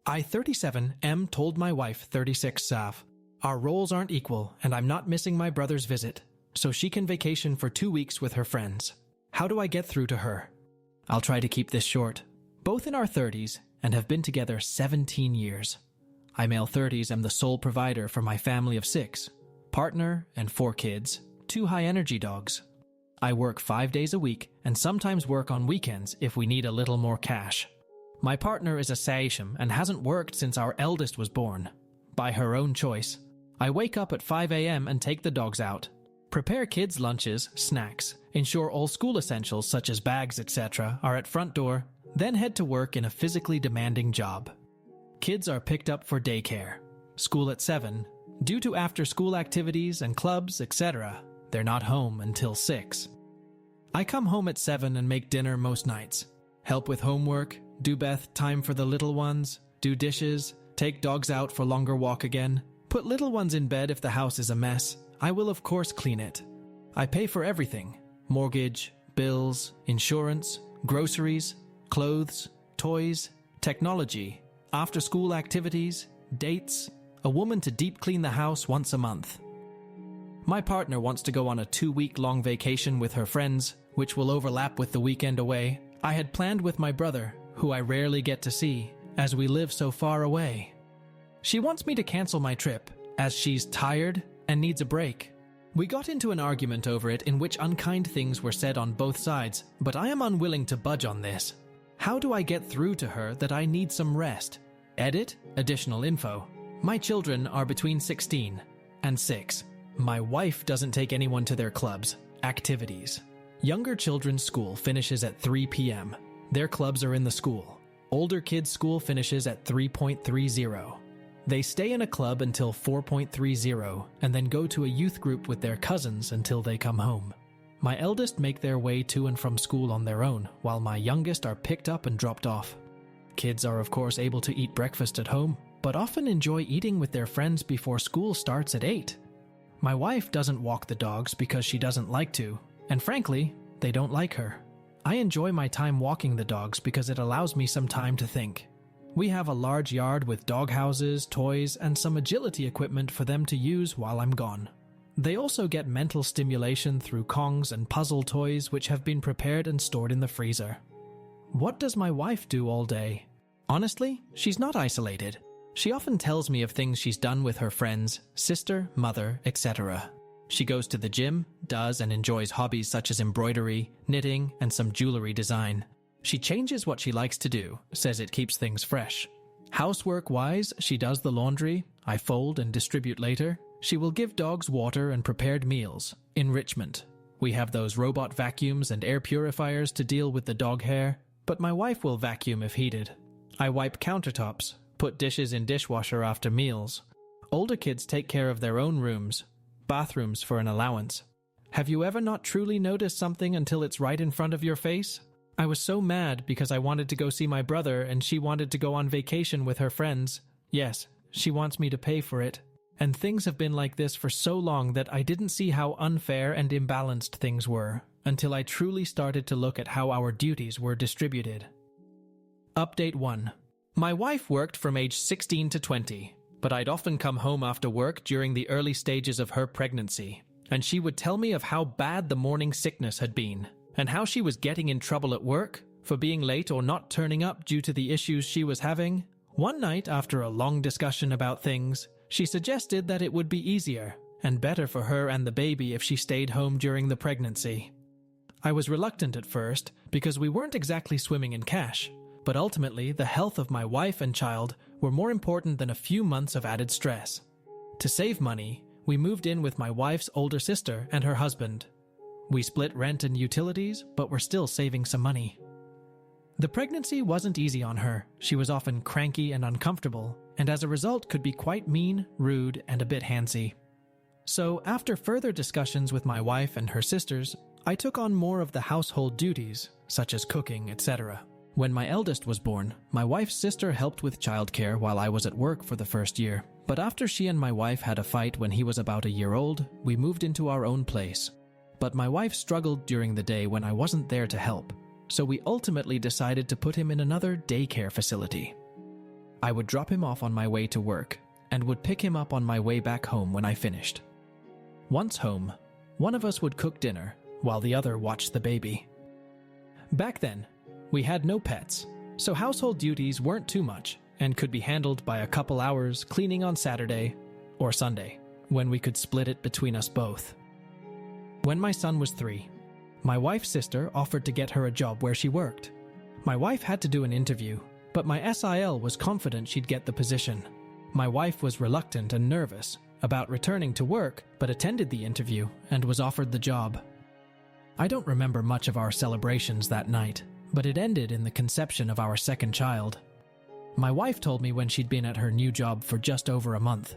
I, 37, M told my wife, 36, Sav. Our roles aren't equal, and I'm not missing my brother's visit, so she can vacation for 2 weeks with her friends. How do I get through to her? I'll try to keep this short. Both in our 30s and have been together 17 years. I, male 30s, am the sole provider for my family of 6, partner and 4 kids, 2 high-energy dogs. I work 5 days a week and sometimes work on weekends if we need a little more cash. My partner is a Saisham and hasn't worked since our eldest was born. By her own choice. I wake up at 5 a.m. and take the dogs out. Prepare kids' lunches, snacks, ensure all school essentials such as bags, etc. are at front door, then head to work in a physically demanding job. Kids are picked up for daycare. School at 7. Due to after-school activities and clubs, etc., they're not home until 6. I come home at 7 and make dinner most nights. Help with homework, do bath time for the little ones, do dishes, take dogs out for longer walk again, put little ones in bed if the house is a mess. I will of course clean it. I pay for everything. Mortgage, bills, insurance, groceries, clothes, toys, technology, after-school activities, dates, a woman to deep clean the house once a month. My partner wants to go on a 2-week-long vacation with her friends, which will overlap with the weekend away I had planned with my brother, who I rarely get to see, as we live so far away. She wants me to cancel my trip, as she's tired and needs a break. We got into an argument over it in which unkind things were said on both sides, but I am unwilling to budge on this. How do I get through to her that I need some rest? Edit, additional info. My children are between 16 and 6. My wife doesn't take anyone to their clubs, activities. Younger children's school finishes at 3 p.m. Their clubs are in the school. Older kids' school finishes at 3.30. They stay in a club until 4.30 and then go to a youth group with their cousins until they come home. My eldest make their way to and from school on their own, while my youngest are picked up and dropped off. Kids are of course able to eat breakfast at home, but often enjoy eating with their friends before school starts at 8. My wife doesn't walk the dogs because she doesn't like to, and frankly, they don't like her. I enjoy my time walking the dogs because it allows me some time to think. We have a large yard with dog houses, toys, and some agility equipment for them to use while I'm gone. They also get mental stimulation through Kongs and puzzle toys which have been prepared and stored in the freezer. What does my wife do all day? Honestly, she's not isolated. She often tells me of things she's done with her friends, sister, mother, etc. She goes to the gym, does and enjoys hobbies such as embroidery, knitting, and some jewelry design. She changes what she likes to do, says it keeps things fresh. Housework-wise, she does the laundry, I fold and distribute later. She will give dogs water and prepared meals. Enrichment. We have those robot vacuums and air purifiers to deal with the dog hair, but my wife will vacuum if heated. I wipe countertops, put dishes in dishwasher after meals. Older kids take care of their own rooms, bathrooms for an allowance. Have you ever not truly noticed something until it's right in front of your face? I was so mad because I wanted to go see my brother and she wanted to go on vacation with her friends. Yes, she wants me to pay for it. And things have been like this for so long that I didn't see how unfair and imbalanced things were, until I truly started to look at how our duties were distributed. Update 1. My wife worked from age 16 to 20, but I'd often come home after work during the early stages of her pregnancy, and she would tell me of how bad the morning sickness had been, and how she was getting in trouble at work for being late or not turning up due to the issues she was having. One night, after a long discussion about things, she suggested that it would be easier and better for her and the baby if she stayed home during the pregnancy. I was reluctant at first because we weren't exactly swimming in cash, but ultimately the health of my wife and child were more important than a few months of added stress. To save money, we moved in with my wife's older sister and her husband. We split rent and utilities, but were still saving some money. The pregnancy wasn't easy on her. She was often cranky and uncomfortable, and as a result could be quite mean, rude, and a bit handsy. So after further discussions with my wife and her sisters, I took on more of the household duties, such as cooking, etc. When my eldest was born, my wife's sister helped with childcare while I was at work for the first year. But after she and my wife had a fight when he was about a year old, we moved into our own place. But my wife struggled during the day when I wasn't there to help, so we ultimately decided to put him in another daycare facility. I would drop him off on my way to work and would pick him up on my way back home when I finished. Once home, one of us would cook dinner while the other watched the baby. Back then, we had no pets, so household duties weren't too much and could be handled by a couple hours cleaning on Saturday or Sunday, when we could split it between us both. When my son was 3, my wife's sister offered to get her a job where she worked. My wife had to do an interview, but my SIL was confident she'd get the position. My wife was reluctant and nervous about returning to work, but attended the interview and was offered the job. I don't remember much of our celebrations that night, but it ended in the conception of our second child. My wife told me when she'd been at her new job for just over a month.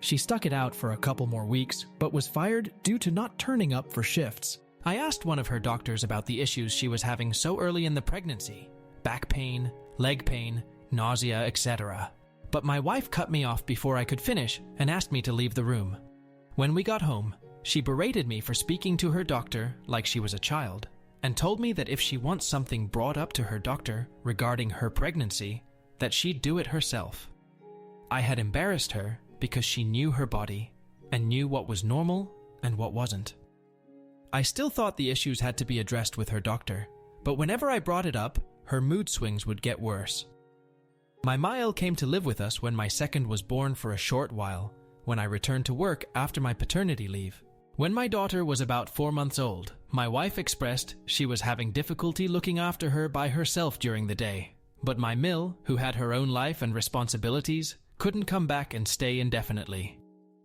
She stuck it out for a couple more weeks, but was fired due to not turning up for shifts. I asked one of her doctors about the issues she was having so early in the pregnancy: back pain, leg pain, nausea, etc. But my wife cut me off before I could finish and asked me to leave the room. When we got home, she berated me for speaking to her doctor like she was a child, and told me that if she wants something brought up to her doctor regarding her pregnancy, that she'd do it herself. I had embarrassed her because she knew her body and knew what was normal and what wasn't. I still thought the issues had to be addressed with her doctor, but whenever I brought it up, her mood swings would get worse. My Mael came to live with us when my second was born for a short while, when I returned to work after my paternity leave. When my daughter was about 4 months old, my wife expressed she was having difficulty looking after her by herself during the day, but my Mill, who had her own life and responsibilities, couldn't come back and stay indefinitely.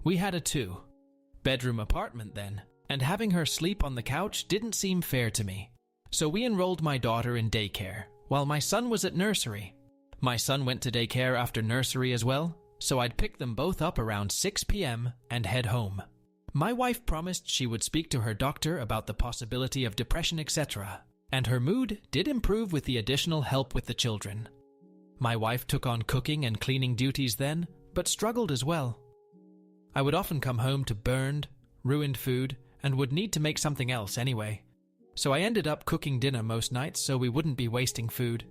We had a 2-bedroom apartment then, and having her sleep on the couch didn't seem fair to me. So we enrolled my daughter in daycare, while my son was at nursery. My son went to daycare after nursery as well, so I'd pick them both up around 6 p.m. and head home. My wife promised she would speak to her doctor about the possibility of depression, etc., and her mood did improve with the additional help with the children. My wife took on cooking and cleaning duties then, but struggled as well. I would often come home to burned, ruined food, and would need to make something else anyway. So I ended up cooking dinner most nights so we wouldn't be wasting food.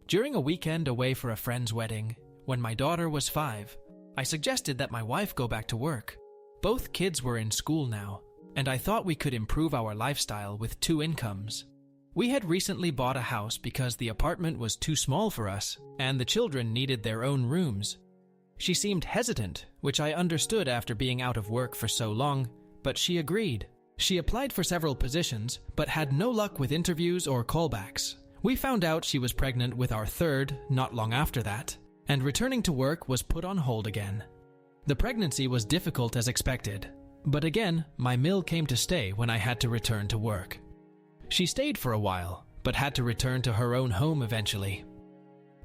During a weekend away for a friend's wedding, when my daughter was 5, I suggested that my wife go back to work. Both kids were in school now, and I thought we could improve our lifestyle with 2 incomes. We had recently bought a house because the apartment was too small for us, and the children needed their own rooms. She seemed hesitant, which I understood after being out of work for so long, but she agreed. She applied for several positions, but had no luck with interviews or callbacks. We found out she was pregnant with our 3rd not long after that, and returning to work was put on hold again. The pregnancy was difficult as expected, but again, my Mill came to stay when I had to return to work. She stayed for a while, but had to return to her own home eventually.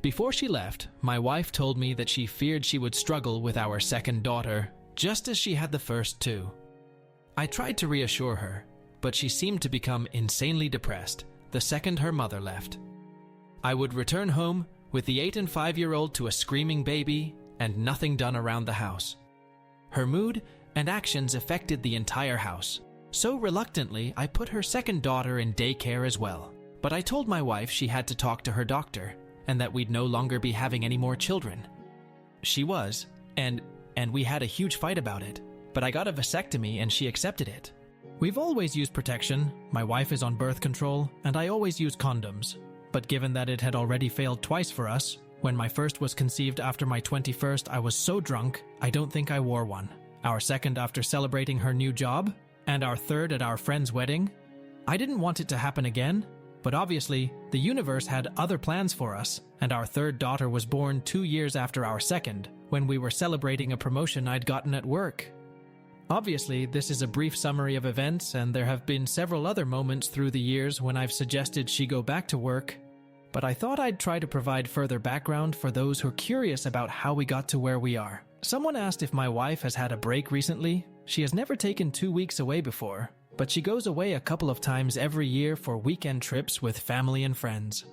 Before she left, my wife told me that she feared she would struggle with our second daughter, just as she had the first 2. I tried to reassure her, but she seemed to become insanely depressed the second her mother left. I would return home with the 8- and 5-year-old to a screaming baby and nothing done around the house. Her mood and actions affected the entire house, so reluctantly I put her second daughter in daycare as well. But I told my wife she had to talk to her doctor and that we'd no longer be having any more children. She was, and we had a huge fight about it, but I got a vasectomy and she accepted it. We've always used protection. My wife is on birth control, and I always use condoms. But given that it had already failed twice for us, when my first was conceived after my 21st, I was so drunk, I don't think I wore one. Our second after celebrating her new job, and our 3rd at our friend's wedding. I didn't want it to happen again, but obviously, the universe had other plans for us, and our 3rd daughter was born 2 years after our second, when we were celebrating a promotion I'd gotten at work. Obviously, this is a brief summary of events, and there have been several other moments through the years when I've suggested she go back to work, but I thought I'd try to provide further background for those who are curious about how we got to where we are. Someone asked if my wife has had a break recently. She has never taken 2 weeks away before, but she goes away a couple of times every year for weekend trips with family and friends.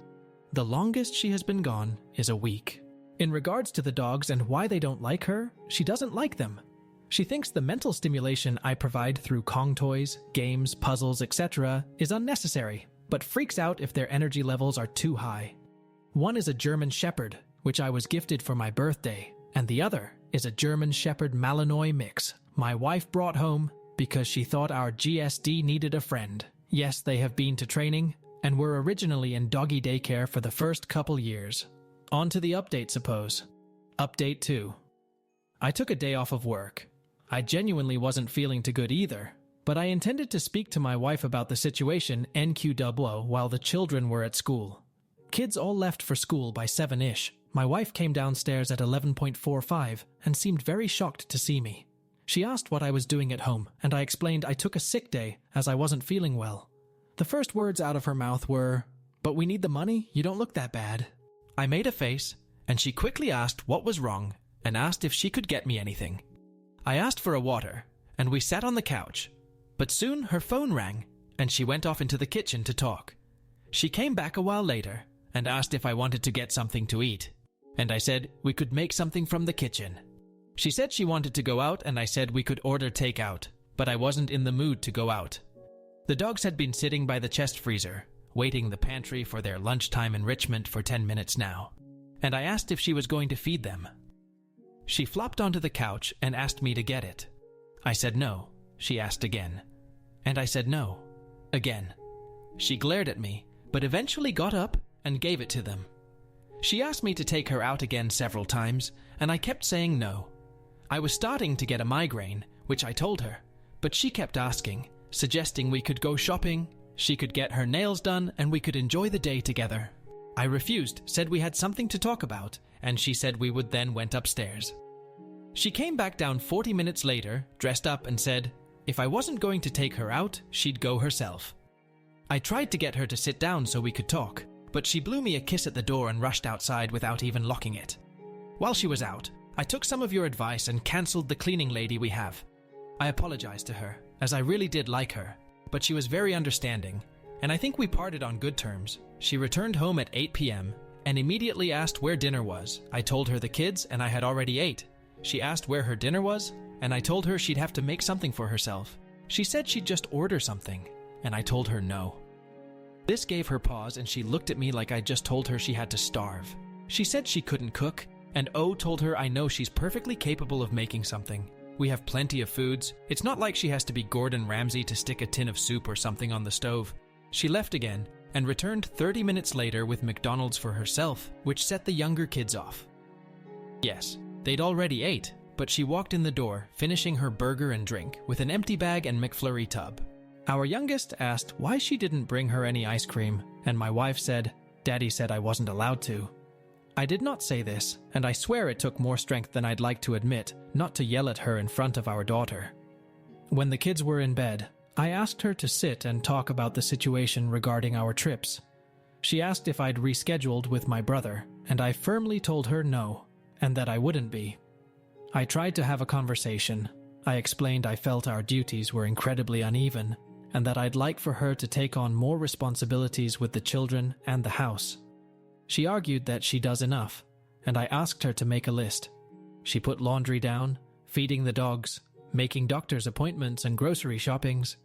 The longest she has been gone is a week. In regards to the dogs and why they don't like her, she doesn't like them. She thinks the mental stimulation I provide through Kong toys, games, puzzles, etc. is unnecessary, but freaks out if their energy levels are too high. One is a German Shepherd, which I was gifted for my birthday, and the other is a German Shepherd Malinois mix my wife brought home because she thought our GSD needed a friend. Yes, they have been to training and were originally in doggy daycare for the first couple years. On to the update, suppose. Update 2. I took a day off of work. I genuinely wasn't feeling too good either, but I intended to speak to my wife about the situation NQWO while the children were at school. Kids all left for school by 7-ish. My wife came downstairs at 11:45 and seemed very shocked to see me. She asked what I was doing at home, and I explained I took a sick day as I wasn't feeling well. The first words out of her mouth were, "But we need the money, you don't look that bad." I made a face, and she quickly asked what was wrong and asked if she could get me anything. I asked for a water, and we sat on the couch, but soon her phone rang, and she went off into the kitchen to talk. She came back a while later and asked if I wanted to get something to eat, and I said we could make something from the kitchen. She said she wanted to go out, and I said we could order takeout, but I wasn't in the mood to go out. The dogs had been sitting by the chest freezer, waiting the pantry for their lunchtime enrichment for 10 minutes now, and I asked if she was going to feed them. She flopped onto the couch and asked me to get it. I said no. She asked again, and I said no, again. She glared at me, but eventually got up and gave it to them. She asked me to take her out again several times, and I kept saying no. I was starting to get a migraine, which I told her, but she kept asking, suggesting we could go shopping, she could get her nails done, and we could enjoy the day together. I refused, said we had something to talk about, and she said we would then went upstairs. She came back down 40 minutes later, dressed up, and said if I wasn't going to take her out, she'd go herself. I tried to get her to sit down so we could talk, but she blew me a kiss at the door and rushed outside without even locking it. While she was out, I took some of your advice and cancelled the cleaning lady we have. I apologized to her, as I really did like her, but she was very understanding, and I think we parted on good terms. She returned home at 8 p.m. and immediately asked where dinner was. I told her the kids and I had already ate. She asked where her dinner was, and I told her she'd have to make something for herself. She said she'd just order something, and I told her no. This gave her pause, and she looked at me like I just told her she had to starve. She said she couldn't cook, and O told her I know she's perfectly capable of making something. We have plenty of foods. It's not like she has to be Gordon Ramsay to stick a tin of soup or something on the stove. She left again and returned 30 minutes later with McDonald's for herself, which set the younger kids off. Yes, they'd already ate, but she walked in the door, finishing her burger and drink with an empty bag and McFlurry tub. Our youngest asked why she didn't bring her any ice cream, and my wife said, "Daddy said I wasn't allowed to." I did not say this, and I swear it took more strength than I'd like to admit not to yell at her in front of our daughter. When the kids were in bed, I asked her to sit and talk about the situation regarding our trips. She asked if I'd rescheduled with my brother, and I firmly told her no, and that I wouldn't be. I tried to have a conversation. I explained I felt our duties were incredibly uneven, and that I'd like for her to take on more responsibilities with the children and the house. She argued that she does enough, and I asked her to make a list. She put laundry down, feeding the dogs, making doctor's appointments and grocery shoppings,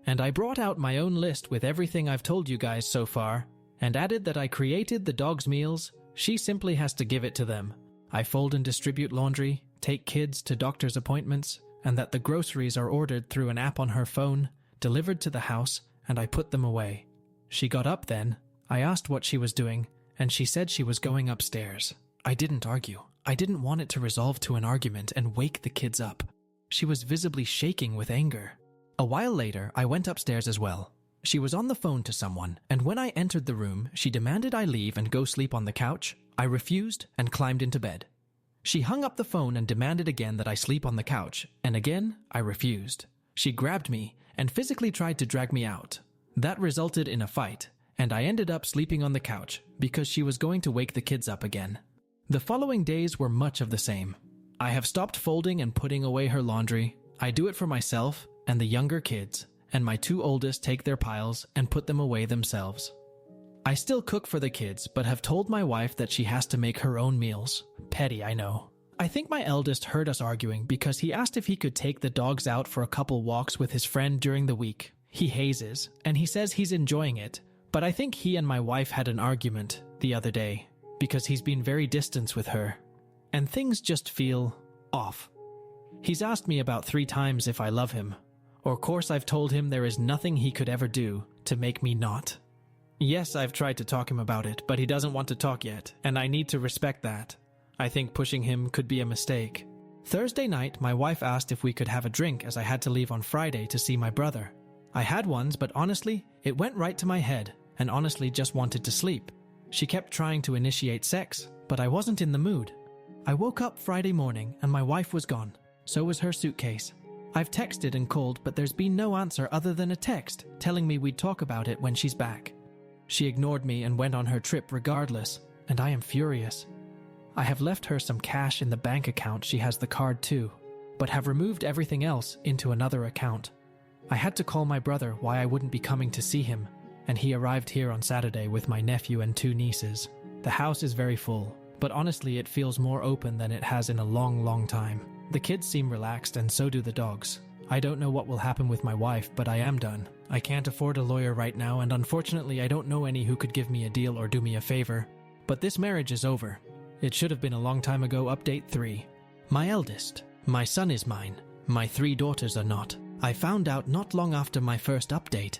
and I brought out my own list with everything I've told you guys so far, and added that I created the dogs' meals. She simply has to give it to them. I fold and distribute laundry, take kids to doctor's appointments, and that the groceries are ordered through an app on her phone, delivered to the house, and I put them away. She got up then. I asked what she was doing, and she said she was going upstairs. I didn't argue. I didn't want it to resolve to an argument and wake the kids up. She was visibly shaking with anger. A while later, I went upstairs as well. She was on the phone to someone, and when I entered the room, she demanded I leave and go sleep on the couch. I refused and climbed into bed. She hung up the phone and demanded again that I sleep on the couch, and again, I refused. She grabbed me and physically tried to drag me out. That resulted in a fight, and I ended up sleeping on the couch because she was going to wake the kids up again. The following days were much of the same. I have stopped folding and putting away her laundry. I do it for myself and the younger kids, and my two oldest take their piles and put them away themselves. I still cook for the kids, but have told my wife that she has to make her own meals. Petty, I know. I think my eldest heard us arguing because he asked if he could take the dogs out for a couple walks with his friend during the week. He hazes, and he says he's enjoying it, but I think he and my wife had an argument the other day. because he's been very distant with her, and things just feel off. He's asked me about 3 times if I love him. Of course, I've told him there is nothing he could ever do to make me not. Yes, I've tried to talk him about it, but he doesn't want to talk yet, and I need to respect that. I think pushing him could be a mistake. Thursday night, my wife asked if we could have a drink as I had to leave on Friday to see my brother. I had ones, but honestly, it went right to my head, and honestly just wanted to sleep. She kept trying to initiate sex, but I wasn't in the mood. I woke up Friday morning and my wife was gone. So was her suitcase. I've texted and called, but there's been no answer other than a text telling me we'd talk about it when she's back. She ignored me and went on her trip regardless, and I am furious. I have left her some cash in the bank account, she has the card too, but have removed everything else into another account. I had to call my brother why I wouldn't be coming to see him, and he arrived here on Saturday with my nephew and 2 nieces. The house is very full, but honestly it feels more open than it has in a long time. The kids seem relaxed and so do the dogs. I don't know what will happen with my wife, but I am done. I can't afford a lawyer right now, and unfortunately I don't know any who could give me a deal or do me a favor. But this marriage is over. It should have been a long time ago. Update 3. My eldest. My son is mine. My 3 daughters are not. I found out not long after my first update.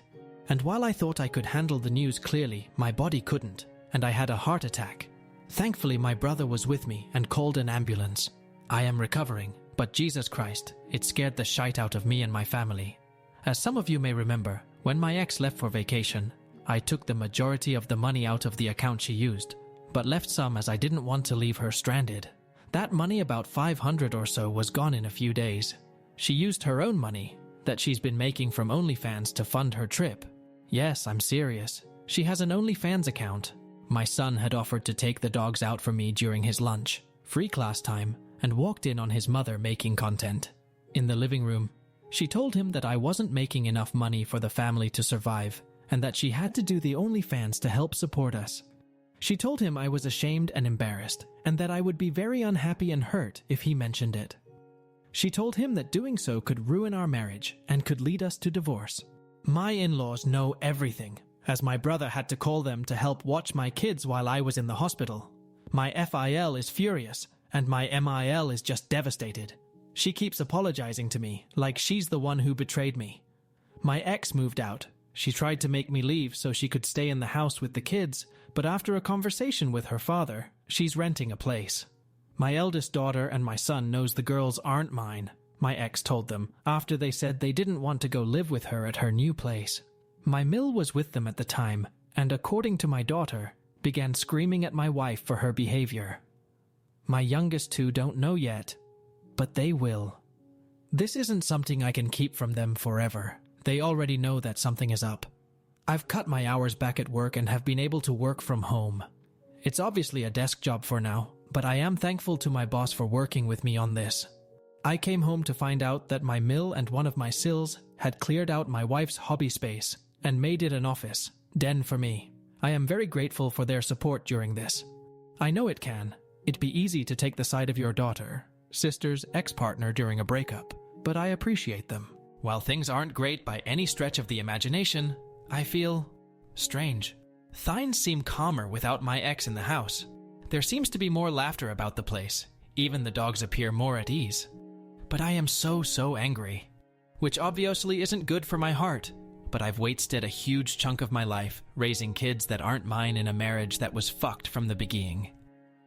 And while I thought I could handle the news clearly, my body couldn't, and I had a heart attack. Thankfully, my brother was with me and called an ambulance. I am recovering, but Jesus Christ, it scared the shite out of me and my family. As some of you may remember, when my ex left for vacation, I took the majority of the money out of the account she used, but left some as I didn't want to leave her stranded. That money, about 500 or so, was gone in a few days. She used her own money, that she's been making from OnlyFans, to fund her trip. Yes, I'm serious. She has an OnlyFans account. My son had offered to take the dogs out for me during his lunch, free class time, and walked in on his mother making content. In the living room, she told him that I wasn't making enough money for the family to survive, and that she had to do the OnlyFans to help support us. She told him I was ashamed and embarrassed, and that I would be very unhappy and hurt if he mentioned it. She told him that doing so could ruin our marriage and could lead us to divorce. My in-laws know everything, as my brother had to call them to help watch my kids while I was in the hospital. My FIL is furious, and my MIL is just devastated. She keeps apologizing to me, like she's the one who betrayed me. My ex moved out. She tried to make me leave so she could stay in the house with the kids, but after a conversation with her father, she's renting a place. My eldest daughter and my son knows the girls aren't mine, my ex told them, after they said they didn't want to go live with her at her new place. My Mill was with them at the time, and according to my daughter, began screaming at my wife for her behavior. My youngest 2 don't know yet, but they will. This isn't something I can keep from them forever. They already know that something is up. I've cut my hours back at work and have been able to work from home. It's obviously a desk job for now, but I am thankful to my boss for working with me on this. I came home to find out that my Mill and one of my sills had cleared out my wife's hobby space and made it an office, den for me. I am very grateful for their support during this. I know it'd be easy to take the side of your daughter, sister's ex-partner during a breakup, but I appreciate them. While things aren't great by any stretch of the imagination, I feel strange. Thines seem calmer without my ex in the house. There seems to be more laughter about the place. Even the dogs appear more at ease. But I am so angry. Which obviously isn't good for my heart. But I've wasted a huge chunk of my life raising kids that aren't mine in a marriage that was fucked from the beginning.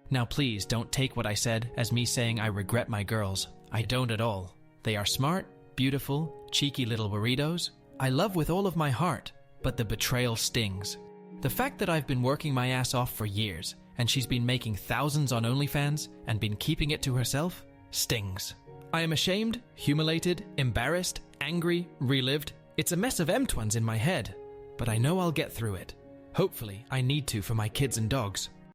Now please don't take what I said as me saying I regret my girls. I don't at all. They are smart, beautiful, cheeky little burritos. I love with all of my heart, but the betrayal stings. The fact that I've been working my ass off for years, and she's been making thousands on OnlyFans and been keeping it to herself, stings. I am ashamed, humiliated, embarrassed, angry, relived. It's a mess of M-twins in my head, but I know I'll get through it. Hopefully, I need to for my kids and dogs.